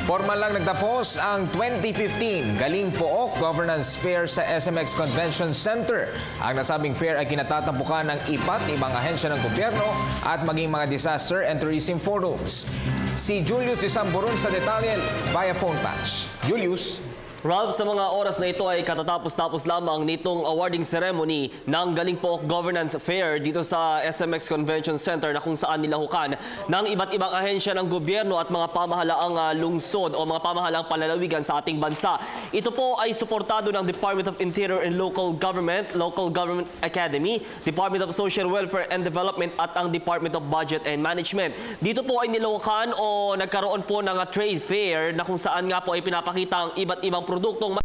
Formal lang nagtapos ang 2015 Galing Pook Governance Fair sa SMX Convention Center. Ang nasabing fair ay kinatatampukan ng iba't ibang ahensya ng gobyerno at maging mga disaster and tourism forums. Si Julius de Samburon sa detalye via phone patch. Julius. Ralph, sa mga oras na ito ay katatapos-tapos lamang nitong awarding ceremony ng Galing Pook Governance Fair dito sa SMX Convention Center na kung saan nilahukan ng iba't ibang ahensya ng gobyerno at mga pamahalaang lungsod o mga pamahalaang palalawigan sa ating bansa. Ito po ay suportado ng Department of Interior and Local Government, Local Government Academy, Department of Social Welfare and Development at ang Department of Budget and Management. Dito po ay nilahukan o nagkaroon po ng trade fair na kung saan nga po ay pinapakita ang iba't ibang produktong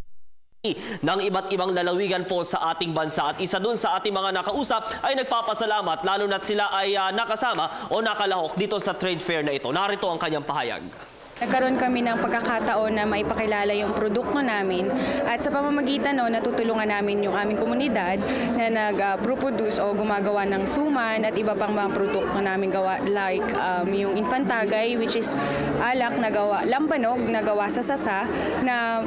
ng iba't ibang lalawigan po sa ating bansa. At isa dun sa ating mga nakausap ay nagpapasalamat lalo na't sila ay nakasama o nakalahok dito sa trade fair na ito. Narito ang kanyang pahayag. Nagkaroon kami ng pagkakataon na maipakilala yung produkto namin at sa pamamagitan natutulungan namin yung aming komunidad na nag-produce o gumagawa ng suman at iba pang mga produkto namin gawa like yung infantagay which is alak na gawa, lambanog na gawa sa sasa na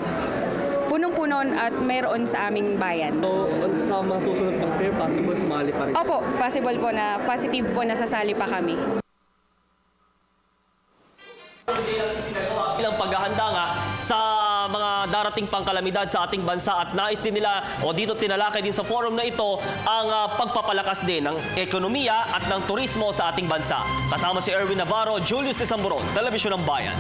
punong-puno at mayroon sa aming bayan. So, sa mga susunod ng fair, possible sumali pa rin? Opo, possible po na positive po na sasali pa kami. Ilang paghahanda nga sa mga darating pang kalamidad sa ating bansa at nais din nila o dito tinalakay din sa forum na ito ang pagpapalakas din ng ekonomiya at ng turismo sa ating bansa. Kasama si Erwin Navarro, Julius de Samburon, Telebisyon ng Bayan.